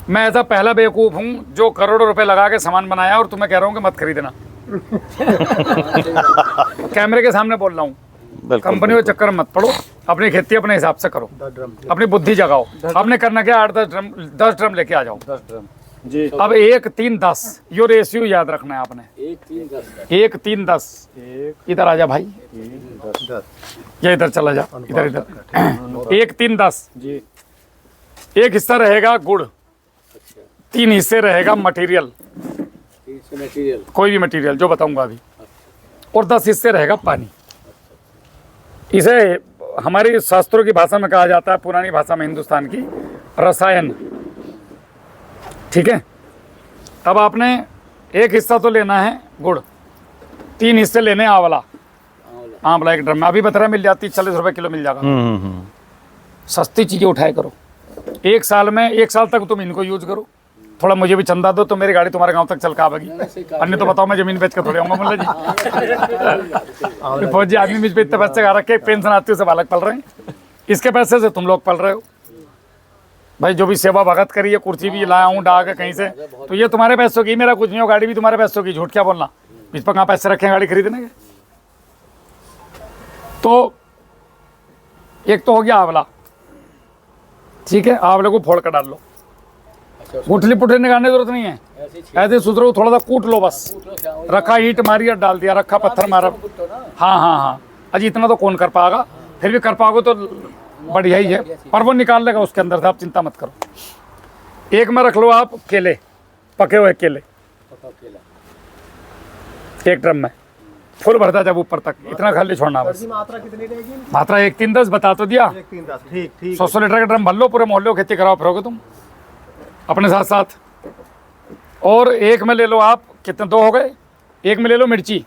मैं ऐसा पहला बेवकूफ़ हूँ जो करोड़ों रुपए लगा के सामान बनाया और तुम्हें कह रहा हूँ कि मत खरीदना। कैमरे के सामने बोल रहा हूँ। कंपनी के चक्कर में मत पड़ो, अपनी खेती अपने हिसाब से करो, अपनी बुद्धि जगाओ। आपने करना क्या, 8-10 ड्रम लेके आ जाओ। 10 ड्रम जी। अब 1 3 10 यो रेशियो याद रखना है आपने। 1 3 10 इधर आ जा भाई, या इधर चला जा, इधर 1 3 10 जी। एक हिस्सा रहेगा गुड़, 3 हिस्से रहेगा मटेरियल, कोई भी मटेरियल जो बताऊंगा अभी, और 10 हिस्से रहेगा पानी। इसे हमारी शास्त्रों की भाषा में कहा जाता है, पुरानी भाषा में हिंदुस्तान की, रसायन। ठीक है। अब आपने एक हिस्सा तो लेना है गुड़, 3 हिस्से लेने हैं आंवला। आंवला 1 ड्रम में अभी बता मिल जाती, 40 रुपए किलो मिल जाएगा। सस्ती चीजें उठाए करो। 1 साल में, 1 साल तक तुम इनको यूज करो। थोड़ा मुझे भी चंदा दो तो मेरी गाड़ी तुम्हारे गांव तक चल के आवेगी। अन्य तो बताओ मैं जमीन बेच कर थोड़ी आऊंगा मुल्ला जी। फौजी आदमी मुझ पे इतने पैसे लगा रखे, पेंशन आती है, सब अलग पल रहे हैं। इसके पैसे से तुम लोग पल रहे हो भाई। जो भी सेवा भगत करी है, कुर्सी भी लाया हूँ डाक कहीं से, तो ये तुम्हारे पैसों की, मेरा कुछ नहीं हो। गाड़ी भी तुम्हारे पैसों की, झूठ क्या बोलना। इस पर कहाँ पैसे रखे हैं गाड़ी खरीदने के। तो एक तो हो गया आंवला, ठीक है। आंवले को फोड़ कर डाल लो, गुठली पुठली निकालने की जरूरत नहीं है, ऐसे सुधरो, थोड़ा सा कूट लो बस। रखा ईंट मारी और डाल दिया, रखा पत्थर मारा। हाँ हाँ हाँ, अजी इतना तो कौन कर पाएगा, फिर भी कर पाओगे तो बढ़िया ही है, पर वो निकाल लेगा उसके अंदर से, आप चिंता मत करो। एक में रख लो आप केले, पके हुए केले, 1 ड्रम में फुल भरता जब ऊपर तक, इतना खाली छोड़ना बस। मात्रा कितनी रहेगी? मात्रा 1 3 10 बता तो दिया। 1 3 10 ठीक ठीक। 100 लीटर का ड्रम भर लो, पूरे मोहल्ले को खेती कराओ फिरोगे तुम अपने साथ साथ। और एक में ले लो आप, कितने 2 हो गए। एक में ले लो मिर्ची,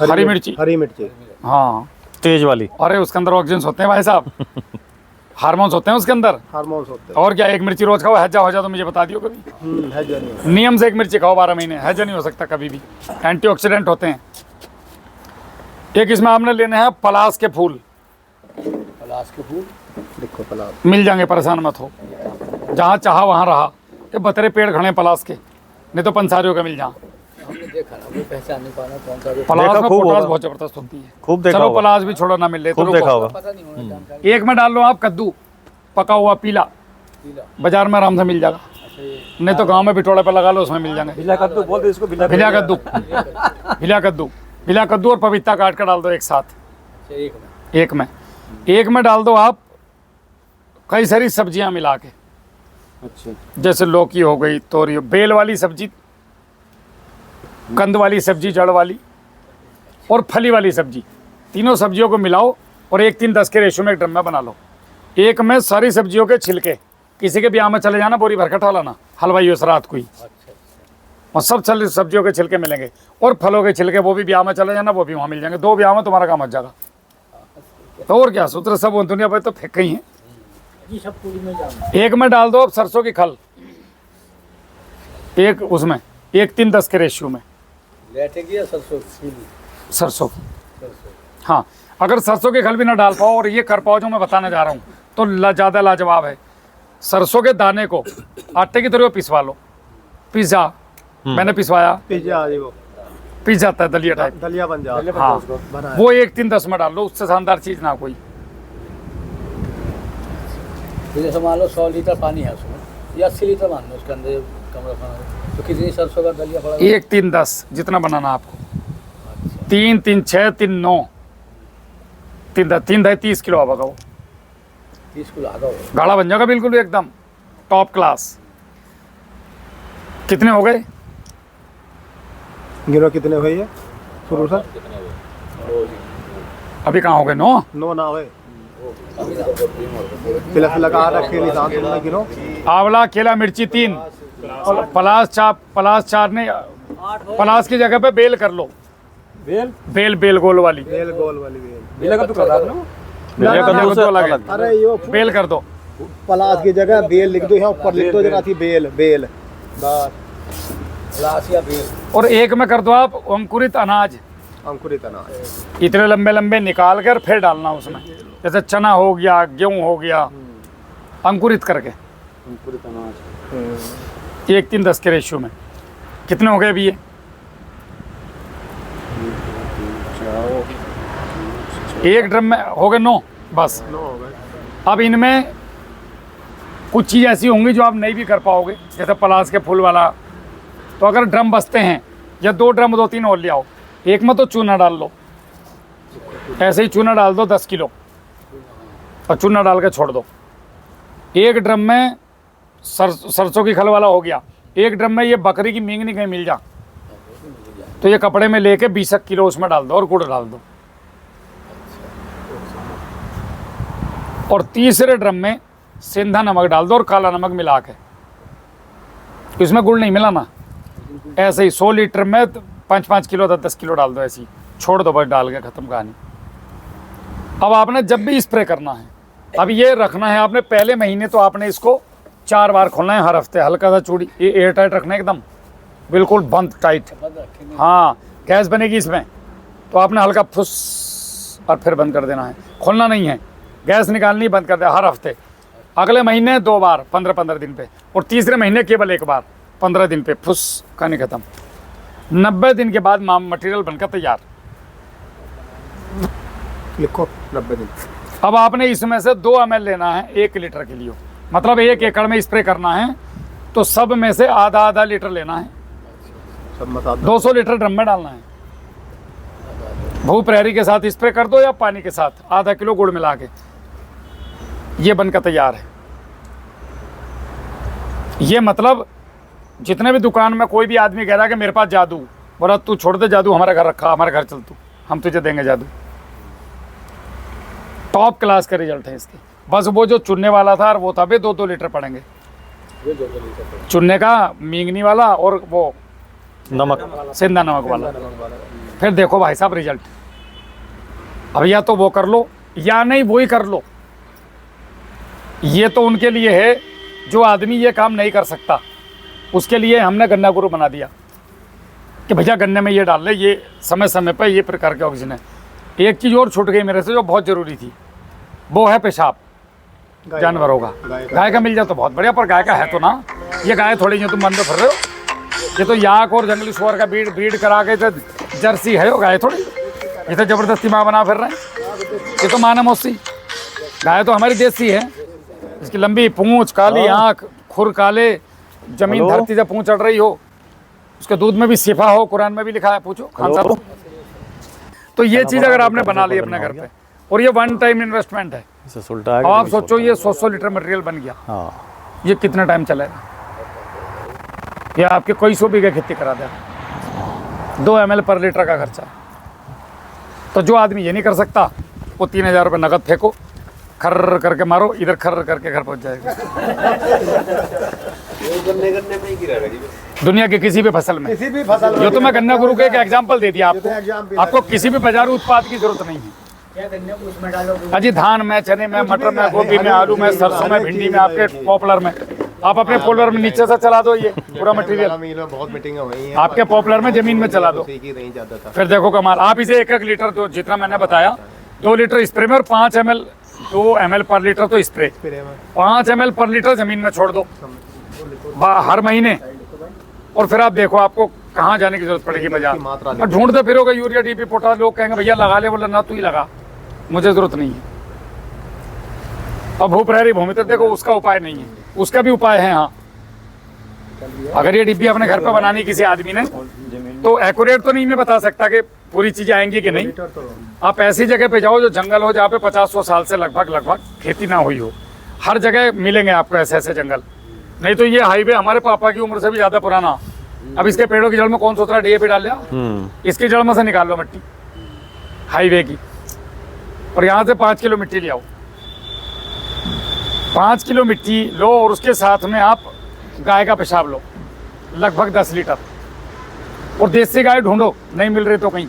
हरी मिर्ची, हरी मिर्ची, हाँ तेज वाली। अरे उसके अंदर ऑक्सीजन होते हैं भाई साहब, हार्मोन्स होते हैं उसके अंदर। हार्मोन्स होते हैं। और क्या, 1 मिर्ची रोज खाओ, हैजा हो जाए तो मुझे बता दियो कभी। हैजा नहीं, नियम से 1 मिर्ची खाओ 12 महीने, हैजा नहीं हो सकता कभी भी। एंटीऑक्सीडेंट होते हैं। एक इसमें आपने लेने हैं पलाश के फूल। पलाश के फूल देखो, पलाश मिल जाएंगे, परेशान मत हो, जहाँ चाहा वहाँ रहा। ये बतरे पेड़ खड़े हैं पलाश के, नहीं तो पंसारियों का मिल जहाँ। हमने देखा ना, वो पहचान नहीं पाना कौन सा। पलाश में पोटाश बहुत जबरदस्त होती है। खूब देखा चलो होगा। पलाश भी छोड़ो ना मिल रहे तो खूब देखा होगा। पता नहीं होना जानकारी। एक में डाल लो आप कद्दू, पका हुआ पीला, बाजार में आराम से मिल जाएगा। नहीं तो गांव में बिटोड़े पे लगा लो, उसमें मिल जाएंगे। बिला कद्दू बोलते इसको, भिला कद्दू, भिला कद्दू, भिला कद्दू और पपीता काट कर डाल दो एक साथ। एक में डाल दो आप कई सारी सब्जियां मिला के। अच्छा, जैसे लौकी हो गई, तोरी, बेल वाली सब्जी, कंद वाली सब्जी, जड़ वाली और फली वाली सब्जी, तीनों सब्जियों को मिलाओ और 1 3 10 के रेशो में 1 ड्रम में बना लो। एक में सारी सब्जियों के छिलके, किसी के ब्याह में चले जाना, बोरी भर कटा लाना, हलवाई उस रात को ही, और सब सब्जियों के छिलके मिलेंगे। और फलों के छिलके, वो भी ब्याह में चले जाना, वो भी वहाँ मिल जाएंगे। 2 ब्याह में तुम्हारा काम हो जाएगा। तो और क्या, सूत्र सब दुनिया भर तो फेंक ही है। एक में डाल दो अब सरसों की खल, एक उसमें 1 3 10 के रेशियो में। सरसों, हाँ। अगर सरसों की खल भी ना डाल पाओ और ये कर पाओ जो मैं बताने जा रहा हूँ, तो ज़्यादा लाजवाब है। सरसों के दाने को आटे की तरह पिसवा लो, पिज़्ज़ा मैंने पिसवाया, पिज्जा जी, वो पिस जाता है, दलिया टाइप, दलिया बन जाता है। हाँ, वो 1 3 10 में डाल लो, उससे शानदार चीज़ ना कोई। जैसे मान लो 100 लीटर पानी है उसमें, या 80 लीटर मान लो उसके अंदर कमरा खाना, तो कितनी सरसों का दलिया पड़ा? 1 3 10 जितना बनाना आपको। 3 3 6 3 9 3 30 किलो आएगा वो। 30 किलो आधा हो गाढ़ा बन जाएगा बिल्कुल एकदम टॉप क्लास। कितने हो गए? गिनो कितने हुए ये शुरू से? अभी कहाँ हो गए? 9 ना हुए। प्लस लगा रखे निशान तुमने, गिनो। आंवला, केला, मिर्ची 3, पलाश 4 ने, पलाश की जगह पे बेल कर लो। बेल गोल वाली, बेल गोल वाली बेल। बेल कद्दू अलग है। अरे यो बेल कर दो, पलाश की जगह बेल लिख दो, यहाँ ऊपर लिख दो जरा थी बेल, बेल बस, पलाश या बेल। और एक में कर दो आप अंकुरित अनाज, अंकुरित अनाज। इतने लंबे लंबे निकाल कर फिर डालना उसमें, जैसे चना हो गया, गेहूं हो गया, अंकुरित करके। अंकुरित अनाज 1 3 10 के रेशियो में। कितने हो गए अभी ये? 1 ड्रम में हो गए 9 बस। अब इनमें कुछ चीज़ ऐसी होंगी जो आप नहीं भी कर पाओगे, जैसे पलाश के फूल वाला। तो अगर ड्रम बचते हैं या 2 ड्रम 2 3 और ले आओ, एक में तो चूना डाल लो, ऐसे ही चूना डाल दो 10 किलो और चूना डाल के छोड़ दो। 1 ड्रम में सरसों की खल वाला हो गया, 1 ड्रम में ये बकरी की मींगनी कहीं मिल जा तो ये कपड़े में लेके 20 किलो उसमें डाल दो और गुड़ डाल दो। और तीसरे ड्रम में सेंधा नमक डाल दो और काला नमक मिला के। इसमें गुड़ नहीं मिलाना, ऐसे ही 100 लीटर में 5-5 किलो 10 किलो डाल दो, ऐसे ही छोड़ दो बस, डाल के खत्म कहानी। अब आपने जब भी स्प्रे करना है, अब ये रखना है आपने पहले महीने तो आपने इसको 4 बार खोलना है हर हफ्ते, हल्का सा चूड़ी, ये एयर टाइट रखना है एकदम बिल्कुल बंद टाइट। हाँ, गैस बनेगी इसमें तो आपने हल्का फुस और फिर बंद कर देना है, खोलना नहीं है, गैस निकालनी बंद कर दे हर हफ्ते। अगले महीने 2 बार 15-15 दिन पे, और तीसरे महीने केवल 1 बार 15 दिन पे, फुस कहानी खत्म। 90 दिन के बाद मटेरियल बनकर तैयार। लिखो 90 दिन। अब आपने इसमें से 2 ml लेना है 1 लीटर के लिए, मतलब 1 एकड़ में स्प्रे करना है तो सब में से आधा लीटर लेना है, सब मसाला 200 लीटर ड्रम में डालना है। भू प्रहरी के साथ स्प्रे कर दो या पानी के साथ, आधा किलो गुड़ मिला के, ये बनकर तैयार है। ये मतलब जितने भी दुकान में कोई भी आदमी कह रहा है कि मेरे पास जादू, बोला तू छोड़ दे जादू, हमारा घर रखा, हमारे घर चल तू, हम तुझे देंगे जादू। टॉप क्लास का रिजल्ट है इसके। बस वो जो चुनने वाला था और वो था भी 2-2 लीटर पड़ेंगे, चुनने का मींगनी वाला और वो नमक, सेंधा नमक वाला। फिर देखो भाई साहब रिजल्ट। अब या तो वो कर लो या नहीं वही कर लो। ये तो उनके लिए है जो आदमी ये काम नहीं कर सकता, उसके लिए हमने गन्ना गुरु बना दिया कि भैया गन्ने में ये डाल ले, ये समय समय पर ये प्रकार के ऑक्सीजन है। एक चीज़ और छूट गई मेरे से जो बहुत ज़रूरी थी, वो है पेशाब जानवरों का। गाय का मिल जाए तो बहुत बढ़िया, पर गाय का है तो ना, ये गाय थोड़ी जो तुम मन में फिर रहे हो, ये तो याक और जंगली सुअर का ब्रीड करा के तो जर्सी है, गाय थोड़ी, ये तो ज़बरदस्ती माँ बना फिर रहे हैं। ये तो माँ नमोसी गाय तो हमारी देसी है, इसकी लंबी पूंछ, काली आँख, खुर काले, जमीन धरती से पूंछ चढ़ रही हो, उसके दूध में भी शिफा हो, कुरान में भी लिखा है, पूछो खान साहब। तो ये चीज़ अगर आपने बना ली अपने घर पे, और ये 1 टाइम इन्वेस्टमेंट है, अब आप सोचो ये 100 लीटर मटेरियल बन गया, ये कितना टाइम चलेगा? ये आपके कोई 100 बीघे खेती करा देगा, 2 ml पर लीटर का खर्चा। तो जो आदमी ये नहीं कर सकता वो 3000 रुपये नगद फेंको, खर्र करके मारो, इधर खर्र करके घर पहुंच जाएगा। दुनिया के किसी भी फसल में, ये तो मैं गन्ना गुरु का एक एग्जाम्पल दे दिया आपको। आपको किसी भी बाजारू उत्पाद की जरूरत नहीं है। अजी धान में, चने में, मटर में, गोभी में, आलू में, सरसों में, भिंडी में, आपके पॉपुलर में, आप अपने पॉपुलर में नीचे से चला दो, ये पूरा मटेरियल बहुत मीटिंग हुई है आपके पॉपुलर में जमीन में चला दो, फिर देखो कमाल। आप इसे 1-1 लीटर, तो जितना मैंने बताया 2 लीटर स्प्रे में और 5 ml 2 ml पर लीटर तो स्प्रे, 5 ml पर लीटर जमीन में छोड़ दो हर महीने, और फिर आप देखो आपको कहाँ जाने की जरूरत पड़ेगी बाजार। और ढूंढते फिरोगे यूरिया डीपी पोटास, लोग कहेंगे भैया लगा ले, बोला ना तू ही लगा, मुझे जरूरत नहीं है। अब भू प्रहरी भूमि तो देखो उसका उपाय नहीं है, उसका भी उपाय है। हाँ, अगर ये डिब्बी अपने घर पे बनानी किसी आदमी ने, तो एक्यूरेट तो नहीं मैं बता सकता कि पूरी चीजें आएंगी कि नहीं। आप ऐसी जगह पे जाओ जो जंगल हो, जहाँ पे 50-100 साल से लगभग खेती ना हुई हो, हर जगह मिलेंगे आपको ऐसे जंगल। नहीं तो ये हाईवे हमारे पापा की उम्र से भी ज्यादा पुराना, अब इसके पेड़ों की जड़ में कौन सोच रहा है डीएपी डाल लिया, इसकी जड़ में से निकाल लो मिट्टी हाईवे की, और यहाँ से 5 किलो मिट्टी ले आओ, 5 किलो मिट्टी लो, और उसके साथ में आप गाय का पेशाब लो लगभग 10 लीटर, और देसी गाय ढूंढो, नहीं मिल रही तो कहीं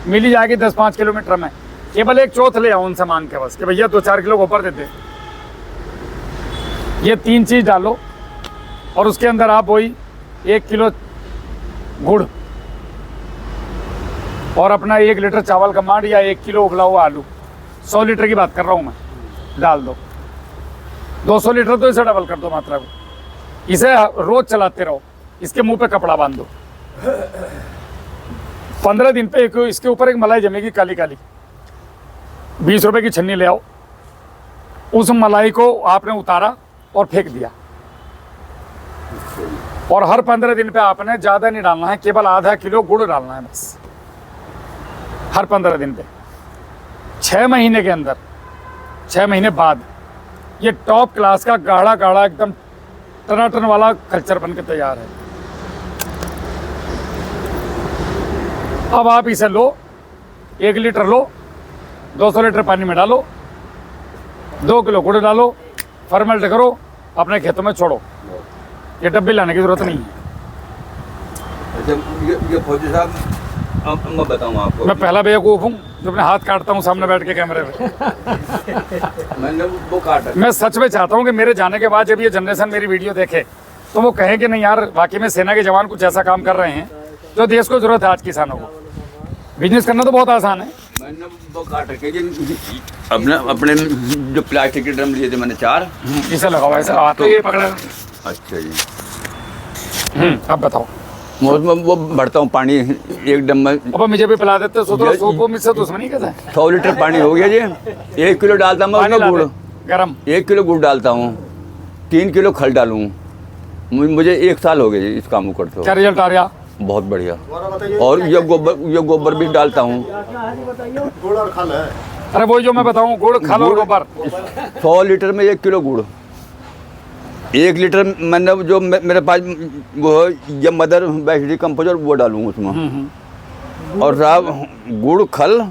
मिल ही जाएगी 10-5 किलोमीटर में। केवल 1/4 ले आओ उनसे मांग के, बस कि भैया 2-4 किलो गोबर देते। ये 3 चीज़ डालो, और उसके अंदर आप वही 1 किलो गुड़ और अपना 1 लीटर चावल का मांड या 1 किलो उबला हुआ आलू, 100 लीटर की बात कर रहा हूँ मैं, डाल दो। 200 लीटर तो इसे डबल कर दो मात्रा को, इसे रोज चलाते रहो, इसके मुंह पे कपड़ा बांध दो। 15 दिन पे इसके ऊपर एक मलाई जमेगी काली काली। 20 रुपए की छन्नी ले आओ, उस मलाई को आपने उतारा और फेंक दिया। और हर 15 दिन पे आपने ज़्यादा नहीं डालना है, केवल आधा किलो गुड़ डालना है बस, हर 15 दिन पे। 6 महीने के अंदर, 6 महीने बाद ये टॉप क्लास का गाढ़ा गाढ़ा एकदम टनाटन वाला कल्चर बन के तैयार है। अब आप इसे लो, 1 लीटर लो, 200 लीटर पानी में डालो, 2 किलो गुड़ डालो, फर्मेंट करो, अपने खेतों में छोड़ो। ये डब्बे लाने की जरूरत नहीं है। अच्छा, ये फौजी साहब, अब मैं बताऊँ आपको, मैं पहला बेवकूफ़ हूँ जो अपने हाथ काटता हूँ सामने बैठ के कैमरे में। मैंने वो काटा। मैं सच में चाहता हूँ कि मेरे जाने के बाद जब ये जनरेशन मेरी वीडियो देखे तो वो कहे कि नहीं यार, वाकई में सेना के जवान कुछ ऐसा काम कर रहे हैं जो देश को जरूरत है। आज किसानों को बिजनेस करना तो बहुत आसान है। मैंने वो काट के अपने जो प्लास्टिक के ड्रम लिए थे मैंने 4। इसे लगाओ, ऐसे आते ये पकड़ा। अच्छा जी, अब बताओ। मैं उसमें वो भरता हूँ पानी, एक ड्रम में अब मुझे भी पिला देते तो मुझसे दुश्मनी कैसा है। 100 लीटर पानी हो गया जी। 1 किलो डालता हूँ मैं उसमें गुड़, गरम। 1 किलो गुड़ डालता हूँ, 3 किलो खल डालूँ। मुझे 1 साल हो गया जी इस काम को करते क्या हो। रिजल्ट आ रहा? बहुत बढ़िया। और ये गोबर भी डालता हूँ। गुड़ और खल है। अरे वही जो मैं बताऊँ, गुड़, खल और गोबर। 100 लीटर में 1 किलो गुड़, 1 लीटर मैंने जो मेरे पास वो ये मदर बैटरी कंपोजर वो डालूँ उसमें। और साहब गुड़ खल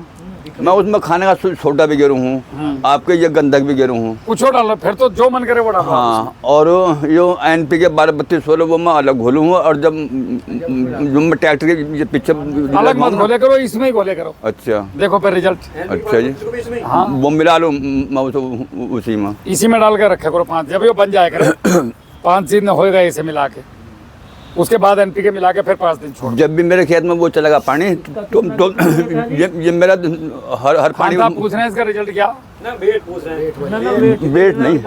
मैं उसमें खाने का सोडा भी गिरूँ हूँ, आपके ये गंधक भी गिरूँ हूँ। कुछ डालो, फिर तो जो मन करे वो डालो। हाँ, और जो NPK 12-32-16 वो मैं अलग घोलूँ हूँ। और जब मैं ट्रैक्टर के ये पीछे अलग मत घोले करो, इसमें ही घोले करो। अच्छा, देखो फिर रिजल्ट। अच्छा जी, हाँ, वो मिला लूँ मैं उसी में, इसी में डाल के रखे करो 5। जब ये बन जाए करे 5 दिन होएगा इसे मिला के, उसके बाद NPK मिला के फिर 5 दिन छोड़। जब भी मेरे खेत में वो चलेगा पानी तो ये मेरा हर पानी। आप पूछ रहे हैं इसका रिजल्ट क्या? वेट नहीं,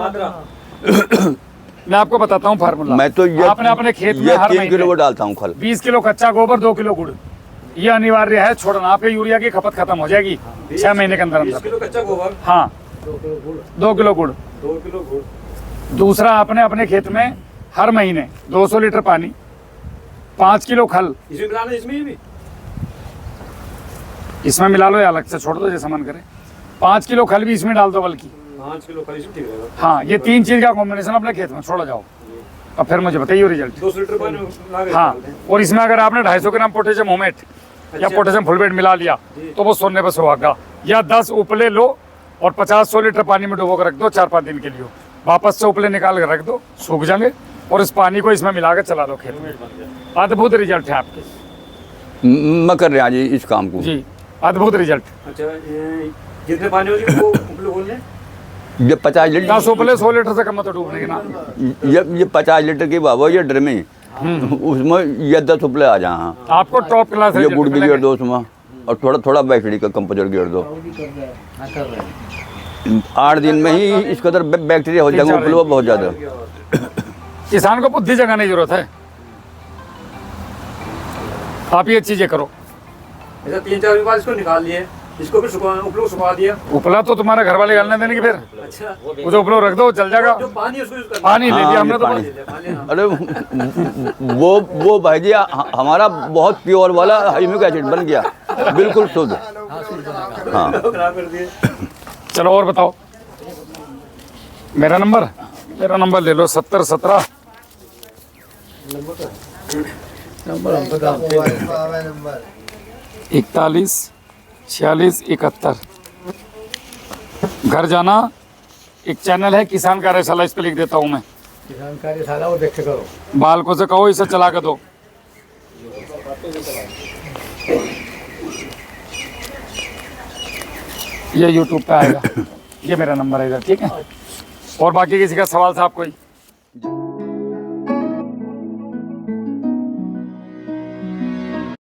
मैं आपको बताता हूँ फार्मूला। मैं तो ये आपने अपने खेत में हर 3 किलो वो डालता हूँ खल। 20 किलो कच्चा गोबर, 2 किलो गुड़, ये अनिवार्य है छोड़ना। आपके यूरिया की खपत खत्म हो जाएगी 6 महीने के अंदर अंदर। 20 किलो कच्चा गोबर, हाँ, 2 किलो गुड़, 2 किलो गुड़। दूसरा, आपने अपने खेत में हर महीने 200 लीटर पानी, 5 किलो खल, इसमें मिलाना, इसमें भी इसमें मिला लो या अलग से छोड़ दो जैसा मन करे। 5 किलो खल भी इसमें डाल दो, बल्कि 5 किलो खल इसमें ठीक रहेगा। हाँ, ये 3 चीज का कॉम्बिनेशन अपने खेत में छोड़ा जाओ। अब फिर मुझे बताइए रिजल्ट। 200 लीटर पानी मिला के हाँ, डालते हैं। और इसमें अगर आपने 250 ग्राम पोटेशियम होमेट या पोटेशियम फुलवेट मिला लिया तो वो सोने पर सुहागा। या 10 उपले लो और 50-100 लीटर पानी में डुबो कर रख दो 4-5 दिन के लिए। वापस से उपले निकाल कर रख दो, सूख जाएंगे, और इस पानी को इसमें मिला के चला दो खेत में। अद्भुत रिजल्ट है आपके। मैं कर रहा जी इस काम को जी, अद्भुत रिजल्ट। अच्छा, जितने पानी होगी वो उपले खोल लें। ये 50 लीटर 10 उपले 100 लीटर से कम तो डूबने की ना। ये 50 लीटर की बाबा ये ड्रम में उसमें ये 10 उपले आ जाए। आपको टॉप क्लास ये गुड़ भी गिर दो उसमें, और थोड़ा थोड़ा बैटरी का कंपोजर गिर दो। 8 दिन में ही इस कदर बैक्टीरिया हो जाएंगे उपले बहुत ज्यादा। किसान को बुद्धि जगाने की जरूरत है। आप ये चीजें करो। ऐसा 3-4 दिन बाद इसको निकाल लिए, इसको फिर उपलो सुखा दिया। उपला तो तुम्हारे घर वाले गलने देने की, फिर अच्छा, उसे उपलो रख दो, जल जाएगा। जो पानी है उसको यूज करना। पानी ले लिया हमने तो पानी। बस। अरे वो भाई जी हमारा बहुत प्योर वाला ह्यूमिक एसिड बन गया, बिल्कुल शुद्ध। हाँ, खराब कर दिए। चलो और बताओ। मेरा नंबर ले लो 7017 नंबर हम बता दें। 41 46 71। घर जाना, एक चैनल है किसान कार्यशाला, इस पे लिख देता हूँ मैं। किसान कार्यशाला वो देख के करो। बालकों से कहो इसे चला के दो। ये YouTube पे आएगा, ये मेरा नंबर है इधर, ठीक है। और बाकी किसी का सवाल साहब कोई?